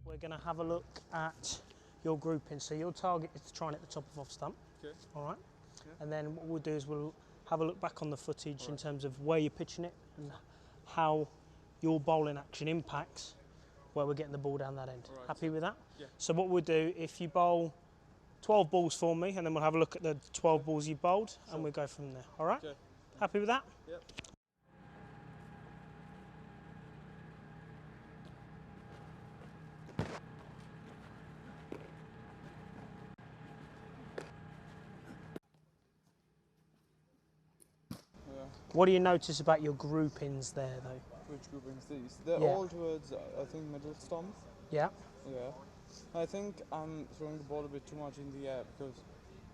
We're going to have a look at your grouping. So your target is to try and hit the top of off stump. Okay. All right. Yeah. And then what we'll do is we'll have a look back on the footage in terms of where you're pitching it and how your bowling action impacts where we're getting the ball down that end. Right. Happy with that? Yeah. So what we'll do, if you bowl 12 balls for me, and then we'll have a look at the 12 balls you bowled, and we'll go from there. All right? Okay. Happy with that? Yep. What do you notice about your groupings there, though? Which groupings these? They're Yeah. all towards, I think, middle stump. Yeah. Yeah. I think I'm throwing the ball a bit too much in the air because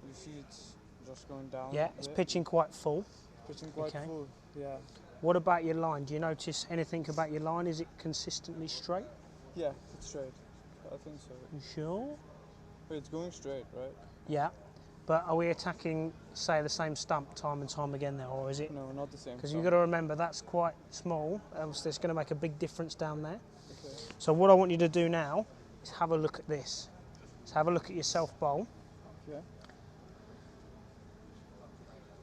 you see it's just going down. Yeah, it's a bit. pitching quite full. Pitching quite Okay. full. Yeah. What about your line? Do you notice anything about your line? Is it consistently straight? Yeah, it's straight. I think so. You sure? But it's going straight, right? Yeah. But are we attacking, say, the same stump time and time again there, or is it? No, not the same. Because you've got to remember that's quite small, so it's going to make a big difference down there. Okay. So what I want you to do now is have a look at this. So have a look at your self bowl. Yeah.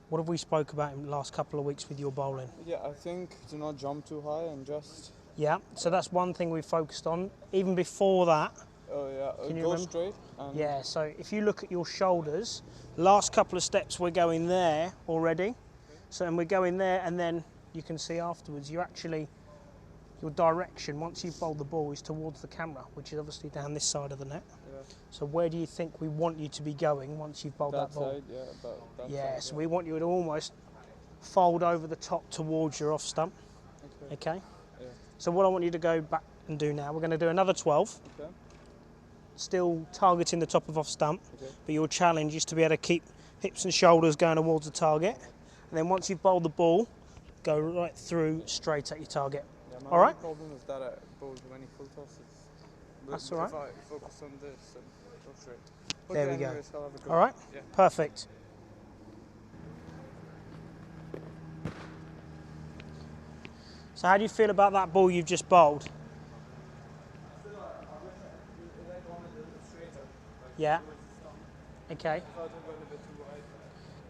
What have we spoke about in the last couple of weeks with your bowling? Yeah, I think do not jump too high and just. Yeah, so that's one thing we focused on. Even before that, Oh yeah, Can you go remember? straight. And yeah, so if you look at your shoulders, last couple of steps we're going there already. So and we're going there, and then you can see afterwards you actually, your direction once you've bowled the ball is towards the camera, which is obviously down this side of the net. Yeah. So where do you think we want you to be going once you've bowled that ball? Side, yeah, that Yeah, side, so we want you to almost fold over the top towards your off stump. Okay. Okay? Yeah. So what I want you to go back and do now, we're going to do another 12. Okay. Still targeting the top of off stump, Okay. but your challenge is to be able to keep hips and shoulders going towards the target. And then once you've bowled the ball, go right through straight at your target. Yeah, my All right? only problem is that I bowled many full tosses. But That's all right. If I focus on this and go straight. There Okay, we go. anyways, I'll have a go. All right? Yeah. Perfect. So how do you feel about that ball you've just bowled? Yeah. Okay.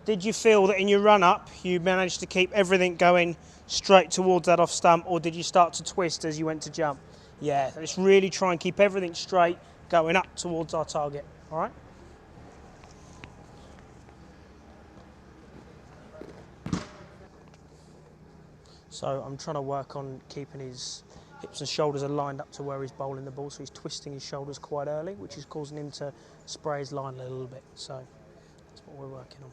Did you feel that in your run-up you managed to keep everything going straight towards that off stump, or did you start to twist as you went to jump? Yeah, let's really try and keep everything straight going up towards our target, all right? So I'm trying to work on keeping his hips and shoulders aligned up to where he's bowling the ball, so he's twisting his shoulders quite early, which is causing him to spray his line a little bit. So that's what we're working on.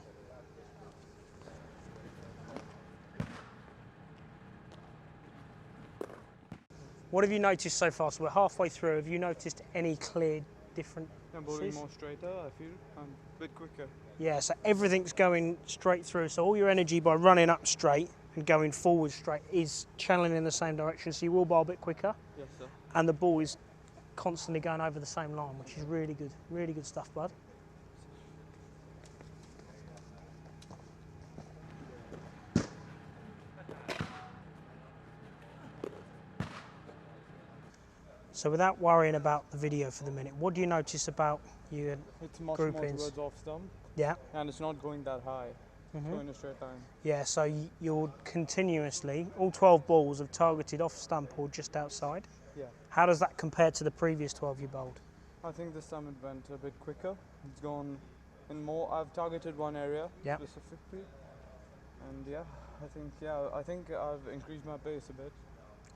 What have you noticed so far? So we're halfway through. Have you noticed any clear different? I'm bowling more straighter, I feel. I'm a bit quicker. Yeah, so everything's going straight through. So all your energy by running up straight and going forward straight is channeling in the same direction. So you will bowl a bit quicker. Yes, sir. And the ball is constantly going over the same line, which is really good stuff, bud. So without worrying about the video for the minute, what do you notice about your It's much more groupings? towards off stump. Yeah. And it's not going that high. Mhm. Going in a straight line. Yeah, so you're continuously, all 12 balls have targeted off stump or just outside. Yeah. How does that compare to the previous 12 you bowled? I think this time it went a bit quicker. It's gone in more. I've targeted one area specifically. And yeah, I think I've increased my pace a bit.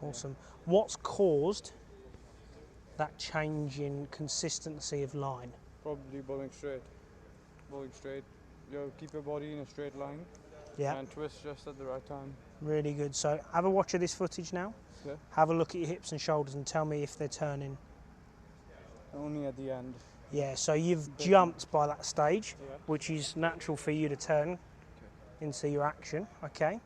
Awesome. What's caused that change in consistency of line? Probably bowling straight. Bowling straight. You keep your body in a straight line. Yeah. And twist just at the right time. Really good. So have a watch of this footage now. Yeah. Have a look at your hips and shoulders and tell me if they're turning. Only at the end. Yeah, so you've jumped by that stage, Yeah. which is natural for you to turn into your action, okay?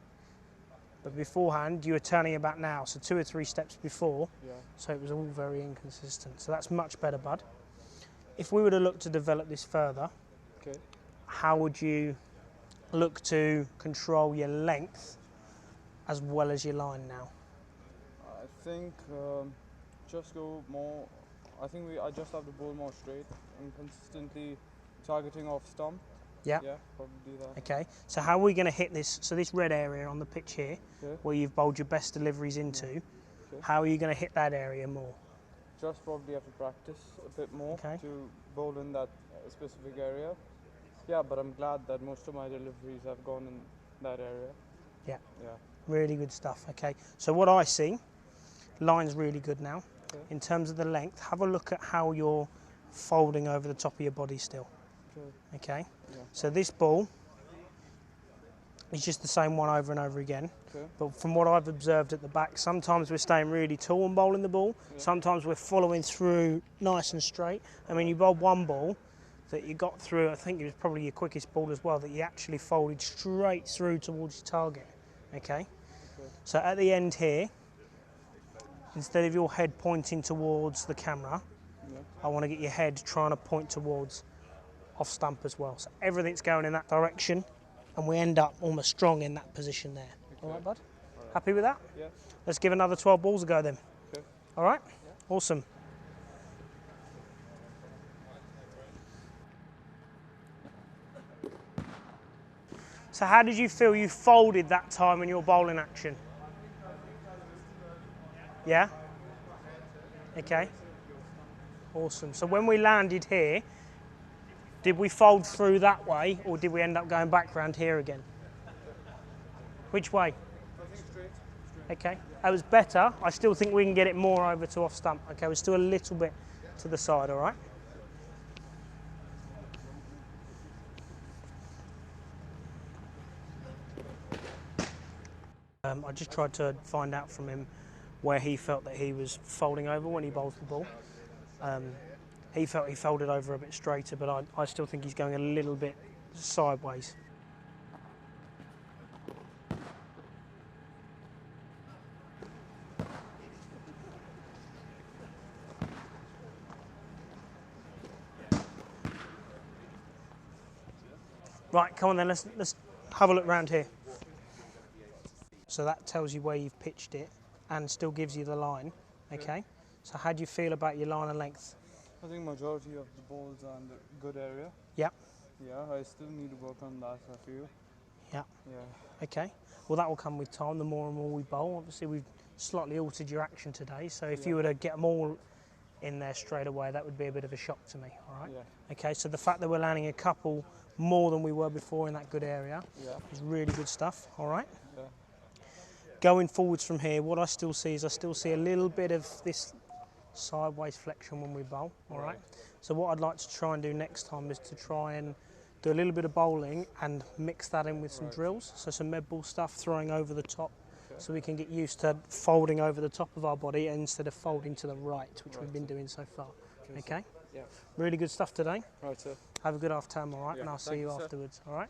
But beforehand, you were turning about now, so 2 or 3 steps before, Yeah. so it was all very inconsistent. So that's much better, bud. If we were to look to develop this further, Okay. how would you look to control your length as well as your line now? I think just go more I think I just have to bowl more straight and consistently targeting off stump. Yeah. Yeah, probably do that. Okay, so how are we going to hit this? So this red area on the pitch here, Okay. where you've bowled your best deliveries into, Okay. how are you going to hit that area more? Just probably have to practice a bit more to bowl in that specific area. Yeah, but I'm glad that most of my deliveries have gone in that area. Yeah. Yeah. Really good stuff. Okay, so what I see, line's really good now. Okay. In terms of the length, have a look at how you're folding over the top of your body still. Okay. Yeah. So this ball is just the same one over and over again. Okay. But from what I've observed at the back, sometimes we're staying really tall and bowling the ball. Yeah. Sometimes we're following through nice and straight. I mean, you bowled one ball that you got through, I think it was probably your quickest ball as well, that you actually folded straight through towards your target. Okay. So at the end here, instead of your head pointing towards the camera, I want to get your head trying to point towards off stump as well. So everything's going in that direction, and we end up almost strong in that position there. All right, bud? All right. Happy with that? Yeah. Let's give another 12 balls a go then. Okay. All right? Yeah. Awesome. So how did you feel you folded that time in your bowling action? Yeah? Okay. Awesome. So when we landed here, did we fold through that way, or did we end up going back round here again? Which way? I think straight. Okay. That was better. I still think we can get it more over to off stump. Okay, we're still a little bit to the side, all right? I just tried to find out from him where he felt that he was folding over when he bowls the ball. He felt he folded over a bit straighter, but I still think he's going a little bit sideways. Right, come on then, let's have a look round here. So that tells you where you've pitched it and still gives you the line, okay? So how do you feel about your line and length? I think majority of the balls are in the good area. Yeah. Yeah, I still need to work on that, I feel. Yeah. Yeah. Okay. Well, that will come with time, the more and more we bowl. Obviously, we've slightly altered your action today, so if you were to get them all in there straight away, that would be a bit of a shock to me, all right? Yeah. Okay, so the fact that we're landing a couple more than we were before in that good area is really good stuff, all right? Yeah. Going forwards from here, what I still see is a little bit of this sideways flexion when we bowl, all right? So what I'd like to try and do next time is to try and do a little bit of bowling and mix that in with some drills, so some med ball stuff, throwing over the top, so we can get used to folding over the top of our body instead of folding to the right, which we've been doing so far, okay? Yeah. Really good stuff today. Right, sir. Have a good half term, all right? Yeah. And I'll see you afterwards, all right?